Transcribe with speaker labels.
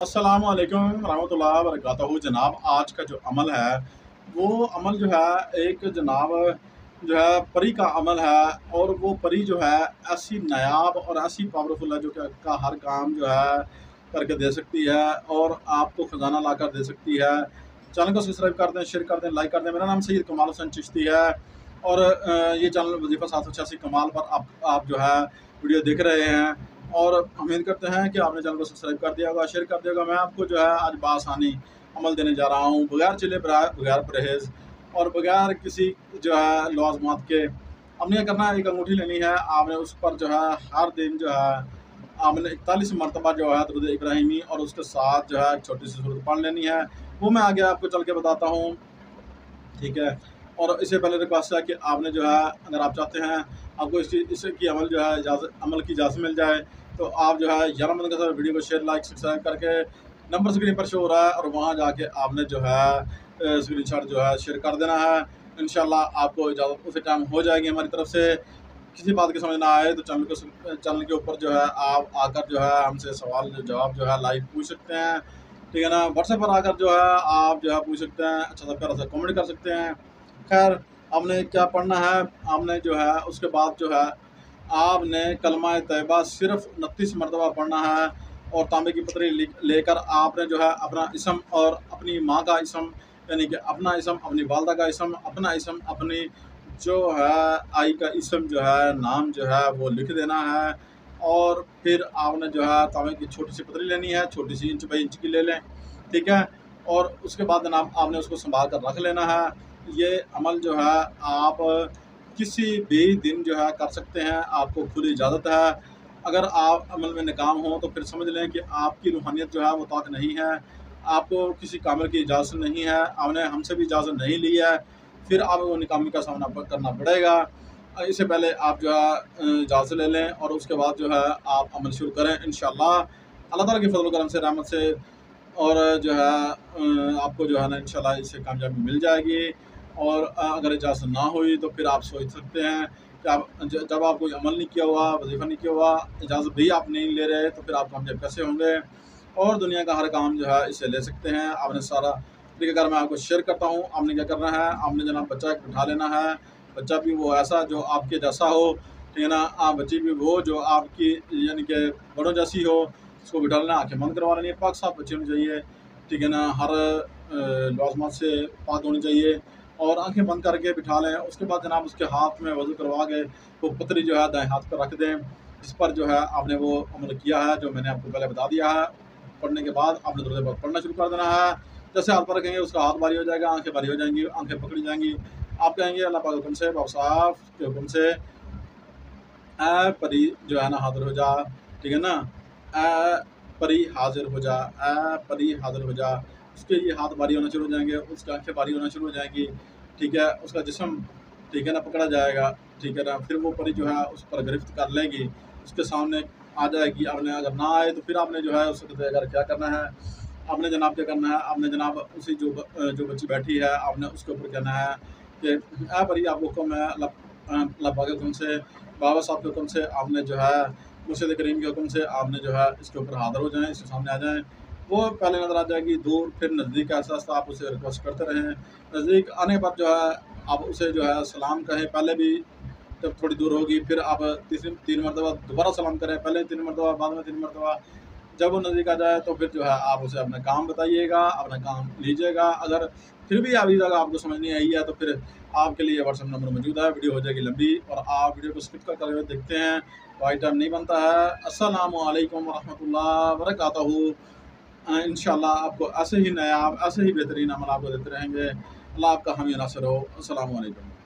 Speaker 1: अस्सलामुअलैकुम रहमतुल्लाहि व बरकातहू। जनाब, आज का जो अमल है वो अमल जो है एक जनाब जो है परी का अमल है। और वो परी जो है ऐसी नायाब और ऐसी पावरफुल है जो कि आपका हर काम जो है करके दे सकती है और आपको ख़जाना ला कर दे सकती है। चैनल को सब्सक्राइब कर दें, शेयर कर दें, लाइक कर दें। मेरा नाम सैयद कमाल हुसैन चिश्ती है और ये चैनल वजीफ़ा 786 कमाल पर आप जो है वीडियो देख रहे हैं। और उम्मीद करते हैं कि आपने चैनल को सब्सक्राइब कर दिया होगा, शेयर कर दिया होगा। मैं आपको जो है आज बासानी अमल देने जा रहा हूँ, बगैर चिल्ले बगैर परहेज़ और बगैर किसी जो है लवाज़मात के। आपने क्या करना है, एक अंगूठी लेनी है। आपने उस पर जो है हर दिन जो है आपने 41 मरतबा जो है दुरूद इब्राहिमी और उसके साथ जो है एक छोटी सी सूरत पढ़ लेनी है। वो मैं आगे आपको चल के बताता हूँ, ठीक है। और इससे पहले रिक्वेस्ट है कि आपने जो है अगर आप चाहते हैं आपको इसकी अमल जो है अमल की इजाज़त मिल जाए तो आप जो है यार मदद कर वीडियो को शेयर लाइक सब्सक्राइब करके नंबर स्क्रीन पर शो हो रहा है और वहाँ जाके आपने जो है स्क्रीनशॉट जो है शेयर कर देना है। इंशाल्लाह आपको इजाज़त उसी टाइम हो जाएगी हमारी तरफ से। किसी बात की समझ ना आए तो चैनल के ऊपर जो है आप आकर जो है हमसे सवाल जवाब जो है लाइव पूछ सकते हैं, ठीक है ना। व्हाट्सएप पर आकर जो है आप जो है पूछ सकते हैं, अच्छा सा प्यारा सा कमेंट कर सकते हैं। खैर, आपने क्या पढ़ना है, आपने जो है उसके बाद जो है आपने कलमा तैयबा सिर्फ 29 मरतबा पढ़ना है और तांबे की पतरी लेकर आपने जो है अपना इसम और अपनी माँ का इसम यानी कि अपना इसम, अपनी वालदा का इसम, अपना इसम, अपनी जो है आई का इसम जो है नाम जो है वो लिख देना है। और फिर आपने जो है तांबे की छोटी सी पतरी लेनी है, छोटी सी इंच बाई इंच की ले लें, ठीक है। और उसके बाद जनाब आपने उसको संभाल कर रख लेना है। ये अमल जो है आप किसी भी दिन जो है कर सकते हैं, आपको खुद इजाज़त है। अगर आप अमल में नाकाम हो तो फिर समझ लें कि आपकी रूहानियत जो है वो ताक नहीं है, आपको किसी कामिल की इजाज़त नहीं है, आपने हमसे भी इजाज़त नहीं ली है, फिर आपको नाकामी का सामना करना पड़ेगा। इससे पहले आप जो है इजाज़त ले लें और उसके बाद जो है आप अमल शुरू करें। इंशाअल्लाह अल्लाह ताला के फज़ल करम से, रहमत से और जो है आपको जो है ना इंशाल्लाह इससे कामयाबी मिल जाएगी। और अगर इजाज़त ना हुई तो फिर आप सोच सकते हैं कि आप जब आप कोई अमल नहीं किया हुआ, वजीफ़ा नहीं किया हुआ, इजाज़त भी आप नहीं ले रहे तो फिर आप कामयाब कैसे होंगे। और दुनिया का हर काम जो है इससे ले सकते हैं। आपने सारा तरीक़ाकार मैं आपको शेयर करता हूँ। आपने क्या करना है, आपने जनाब बच्चा एक बिठा लेना है। बच्चा भी वो ऐसा जो आपके जैसा हो, ठीक है ना। बच्ची भी वो जो आपकी यानी कि बड़ों जैसी हो, उसको बिठा लेना, आँखें बंद करवा लेनी है। पाक साफ़ बच्ची होनी चाहिए, ठीक है ना। हर लवाज़मात से पाक होनी चाहिए और आँखें बंद करके बिठा लें। उसके बाद जनाब उसके हाथ में वज़ू करवा के वो पतरी जो है दाएँ हाथ पर रख दें, जिस पर जो है आपने वो अमल किया है जो मैंने आपको पहले बता दिया है। पढ़ने के बाद आपने दुरूद पाक पढ़ना शुरू कर देना है। जैसे हाथ पर रखेंगे उसका हाथ भारी हो जाएगा, आँखें भारी हो जाएँगी, आँखें पकड़ी जाएँगी। आप कहेंगे अल्लाह पाक के हुक्म से, बाब साहब के हुक्म से, ऐ परी जो है ना हाज़िर हो जा, ठीक है ना। ऐ परी हाज़िर हो जा, ऐ परी हाज़िर हो जा। उसके ये हाथ भारी होना शुरू हो जाएंगे, उसकी आँखें भारी होना शुरू हो जाएंगी, ठीक है। उसका जिस्म, ठीक है ना, पकड़ा जाएगा, ठीक है ना। फिर वो परी जो है उस पर गिरफ्त कर लेगी, उसके सामने आ जाएगी। आपने अगर ना आए तो फिर आपने जो है उससे अगर क्या करना है, आपने जनाब क्या करना है, आपने जनाब उसी जो बच्ची बैठी है आपने उसके ऊपर कहना है कि ऐ परी आपको हुक्म है अल्लाह पाक के हुक्म से, बाबा साहब के हुक्म से, आपने जो है मुर्शिद करीम के हुक्म से आपने जो है इसके ऊपर हाज़िर हो जाएँ, इसके सामने आ जाएँ। वो पहले नज़र आ जाएगी, दूर फिर नज़दीक, ऐसा-ऐसा आप उसे रिक्वेस्ट करते रहें। नज़दीक आने पर जो है आप उसे जो है सलाम कहें। पहले भी जब थोड़ी दूर होगी फिर आप 3 मरतबा दोबारा सलाम करें, पहले 3 मरतबा, बाद में 3 मरतबा। जब वो नज़दीक आ जाए तो फिर जो है आप उसे अपना काम बताइएगा, अपना काम लीजिएगा। अगर फिर भी अभी तक आपको समझ नहीं आई है तो फिर आपके लिए व्हाट्सएप नंबर मौजूद है। वीडियो हो जाएगी लंबी और आप वीडियो को स्किप कर कर देखते हैं, वाइट टाइम नहीं बनता है। अस्सलामु अलैकुम वरहमतुल्लाहि वबरकातुहू। इंशाल्लाह आपको ऐसे ही नया, ऐसे ही बेहतरीन अमल आपको देते रहेंगे। अल्लाह आपका हामी नासिर हो। अस्सलामु अलैकुम।